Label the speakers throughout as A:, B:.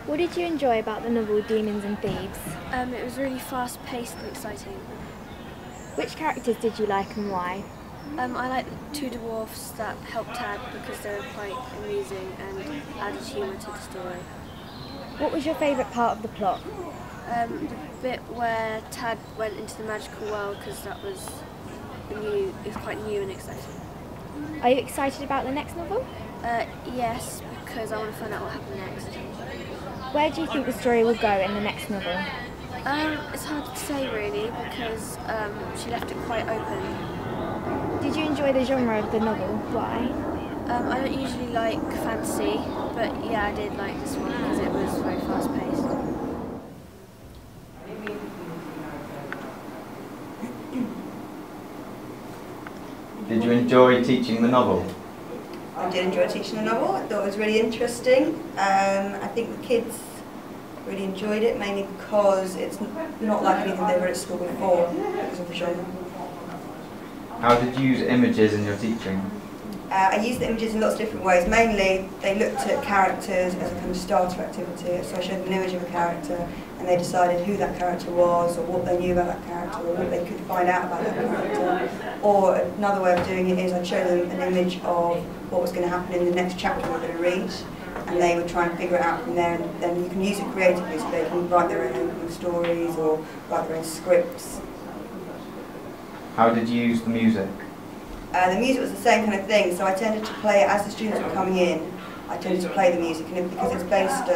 A: What did you enjoy about the novel Demons and Thieves?
B: It was really fast-paced and exciting.
A: Which characters did you like and why?
B: I like the two dwarfs that helped Tad because they were quite amusing and added humour to the story.
A: What was your favourite part of the plot?
B: The bit where Tad went into the magical world because that was quite new and exciting.
A: Are you excited about the next novel?
B: Yes, because I want to find out what happened next.
A: Where do you think the story will go in the next novel?
B: It's hard to say really because she left it quite open.
A: Did you enjoy the genre of the novel? Why?
B: I don't usually like fantasy, but yeah, I did like this one because it was very fast-paced.
C: Did you enjoy teaching the novel?
D: I did enjoy teaching the novel. I thought it was really interesting. I think the kids really enjoyed it, mainly because it's not like anything they read at school before because of the genre.
C: How did you use images in your teaching?
D: I used the images in lots of different ways. Mainly, they looked at characters as a kind of starter activity. So I showed them an image of a character, and they decided who that character was, or what they knew about that character, or what they could find out about that character. Or another way of doing it is I'd show them an image of what was going to happen in the next chapter we're going to read, and they would try and figure it out from there. And then you can use it creatively, so they can write their own opening stories or write their own scripts.
C: How did you use the music?
D: The music was the same kind of thing, so I tended to play it as the students were coming in. I tended to play the music, and because it's based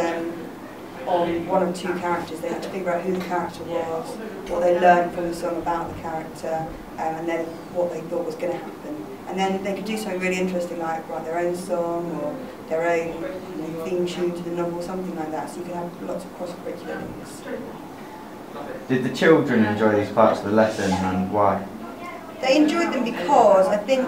D: on one or two characters, they had to figure out who the character was, what they learned from the song about the character, and then what they thought was going to happen. And then they could do something really interesting, like write their own song or their own theme tune to the novel, something like that. So you can have lots of cross-curricular things.
C: Did the children enjoy these parts of the lesson, and why?
D: They enjoyed them because I think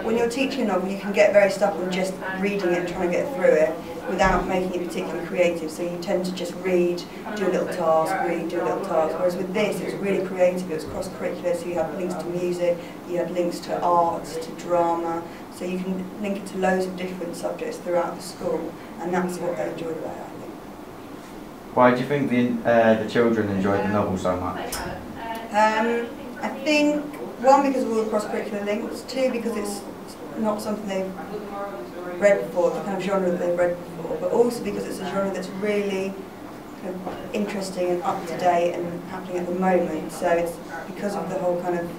D: when you're teaching a novel you can get very stuck on just reading it and trying to get through it without making it particularly creative. So you tend to just read, do a little task, read, do a little task. Whereas with this it was really creative, it was cross-curricular, so you had links to music, you had links to arts, to drama, so you can link it to loads of different subjects throughout the school, and that's what they enjoyed about it, I think.
C: Why do you think the children enjoyed the novel so much?
D: I think, one, because of all the cross-curricular links, two, because it's not something they've read before, the kind of genre that they've read before, but also because it's a genre that's really kind of interesting and up-to-date and happening at the moment. So it's because of the whole kind of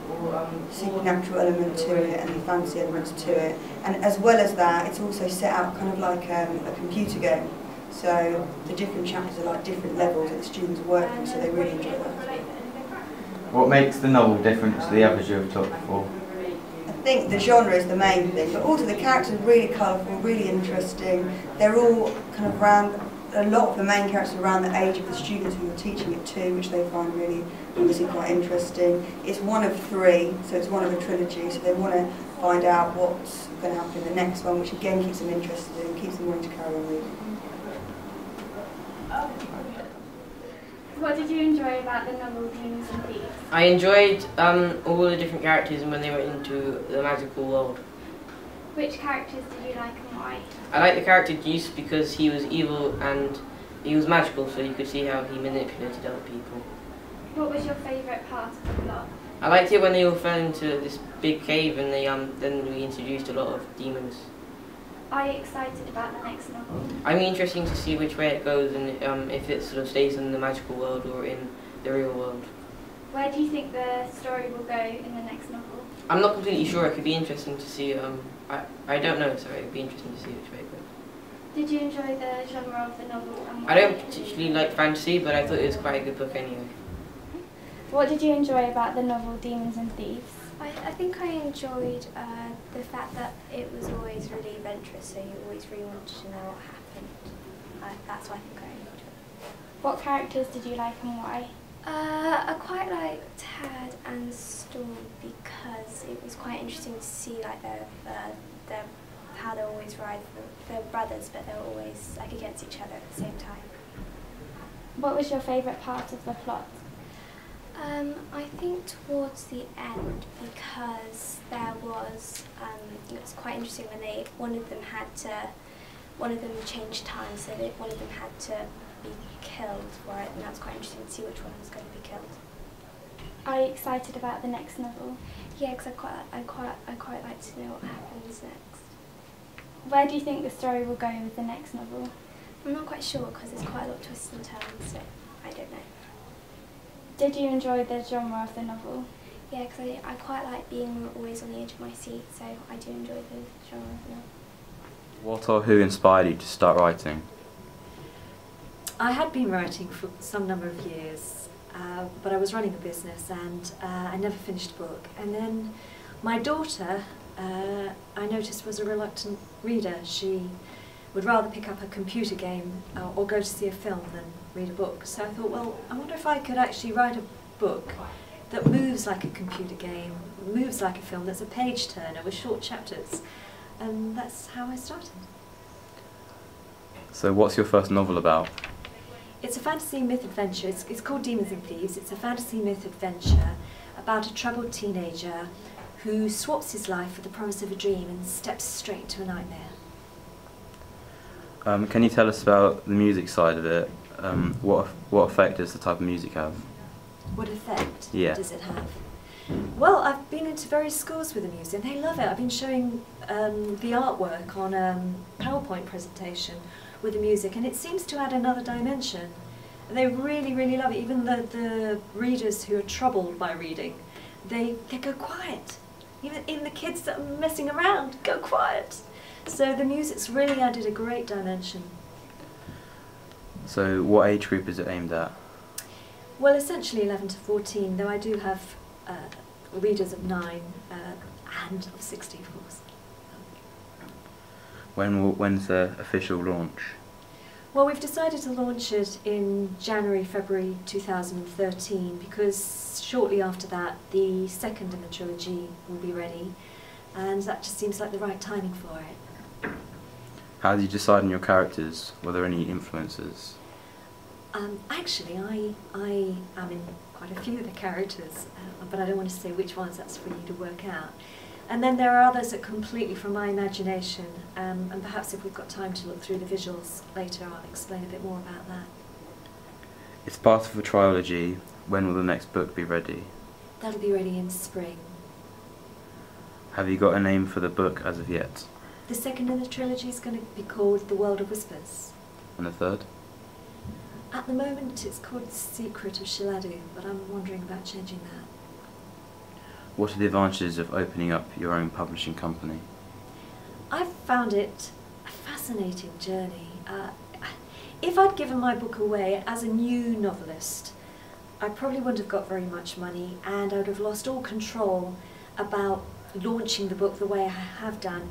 D: supernatural element to it and the fantasy elements to it. And as well as that, it's also set out kind of like a computer game. So the different chapters are like different levels that the students work through, so they really enjoy that.
C: What makes the novel different to the others you have taught before?
D: I think the genre is the main thing, but also the characters are really colourful, really interesting. They're all kind of around, a lot of the main characters are around the age of the students who you're teaching it to, which they find really obviously quite interesting. It's one of three, so it's one of a trilogy, so they want to find out what's going to happen in the next one, which again keeps them interested and keeps them wanting to carry on reading.
A: What did you enjoy about the novel Demons and Thieves?
E: I enjoyed all the different characters and when they went into the magical world.
A: Which characters did you like and why?
E: I liked the character Juice because he was evil and he was magical, so you could see how he manipulated other people.
A: What was your favourite part of the plot?
E: I liked it when they all fell into this big cave and they then we introduced a lot of demons.
A: Are you excited about the next novel?
E: I'm interested to see which way it goes and if it sort of stays in the magical world or in the real world.
A: Where do you think the story will go in the next novel?
E: I'm not completely sure. It could be interesting to see. I don't know, so it would be interesting to see which way it goes.
A: Did you enjoy the genre of the novel? And
E: I don't particularly like fantasy, but I thought it was quite a good book anyway.
A: What did you enjoy about the novel Demons and Thieves?
F: I think I enjoyed the fact that it was always really adventurous, so you always really wanted to know what happened. That's why I think I enjoyed it.
A: What characters did you like and why?
F: I quite liked Tad and Storm because it was quite interesting to see like how they always ride. They're brothers, but they're always like against each other at the same time.
A: What was your favourite part of the plot?
F: I think towards the end, because there was, it was quite interesting when one of them changed time, so that one of them had to be killed for it, and that's quite interesting to see which one was going to be killed.
A: Are you excited about the next novel?
F: Yeah, because I quite like to know what happens next.
A: Where do you think the story will go with the next novel?
F: I'm not quite sure because there's quite a lot of twists and turns, so I don't know.
A: Did you enjoy the genre of the novel?
F: Yeah, because I quite like being always on the edge of my seat, so I do enjoy the genre of the novel.
C: What or who inspired you to start writing?
G: I had been writing for some number of years, but I was running a business and I never finished a book. And then my daughter, I noticed, was a reluctant reader. She would rather pick up a computer game or go to see a film than read a book. So I thought, well, I wonder if I could actually write a book that moves like a computer game, moves like a film, that's a page turner with short chapters. And that's how I started.
C: So what's your first novel about?
G: It's a fantasy myth adventure. It's called Demons and Thieves. It's a fantasy myth adventure about a troubled teenager who swaps his life for the promise of a dream and steps straight to a nightmare.
C: Can you tell us about the music side of it? What effect does the type of music have?
G: What effect
C: Yeah.
G: does it have? Well, I've been into various schools with the music and they love it. I've been showing the artwork on a PowerPoint presentation with the music, and it seems to add another dimension. They really, really love it. Even the readers who are troubled by reading, they go quiet. Even the kids that are messing around go quiet. So the music's really added a great dimension.
C: So what age group is it aimed at?
G: Well, essentially 11 to 14, though I do have readers of 9 and of 16, of course.
C: When's the official launch?
G: Well, we've decided to launch it in January, February 2013 because shortly after that the second in the trilogy will be ready, and that just seems like the right timing for it.
C: How did you decide on your characters? Were there any influences?
G: Actually, I am in quite a few of the characters, but I don't want to say which ones. That's for you to work out. And then there are others that are completely from my imagination, and perhaps if we've got time to look through the visuals later, I'll explain a bit more about that.
C: It's part of a trilogy. When will the next book be ready?
G: That'll be ready in spring.
C: Have you got a name for the book as of yet?
G: The second in the trilogy is going to be called The World of Whispers.
C: And the third?
G: At the moment it's called Secret of Shiladu, but I'm wondering about changing that.
C: What are the advantages of opening up your own publishing company?
G: I've found it a fascinating journey. If I'd given my book away as a new novelist, I probably wouldn't have got very much money, and I would have lost all control about launching the book the way I have done.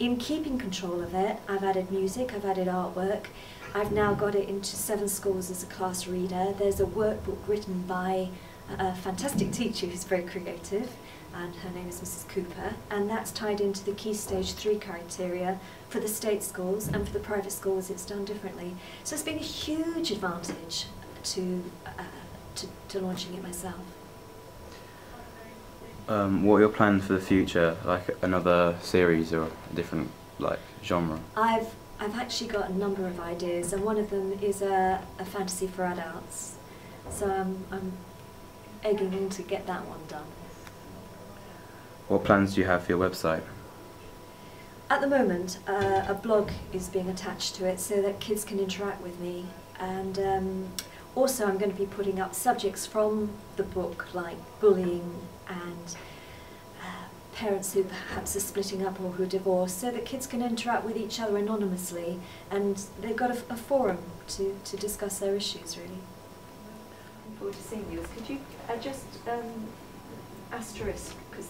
G: In keeping control of it, I've added music, I've added artwork, I've now got it into 7 schools as a class reader. There's a workbook written by a fantastic teacher who's very creative, and her name is Mrs. Cooper, and that's tied into the Key Stage 3 criteria for the state schools, and for the private schools it's done differently. So it's been a huge advantage to launching it myself.
C: What are your plans for the future? Like another series or a different genre?
G: I've actually got a number of ideas, and one of them is a fantasy for adults. So I'm egging on to get that one done.
C: What plans do you have for your website?
G: At the moment, a blog is being attached to it so that kids can interact with me, and also I'm going to be putting up subjects from the book like bullying and parents who perhaps are splitting up or who are divorced, so that kids can interact with each other anonymously, and they've got a forum to discuss their issues, really.
H: Looking forward to seeing yours. Could you just asterisk, because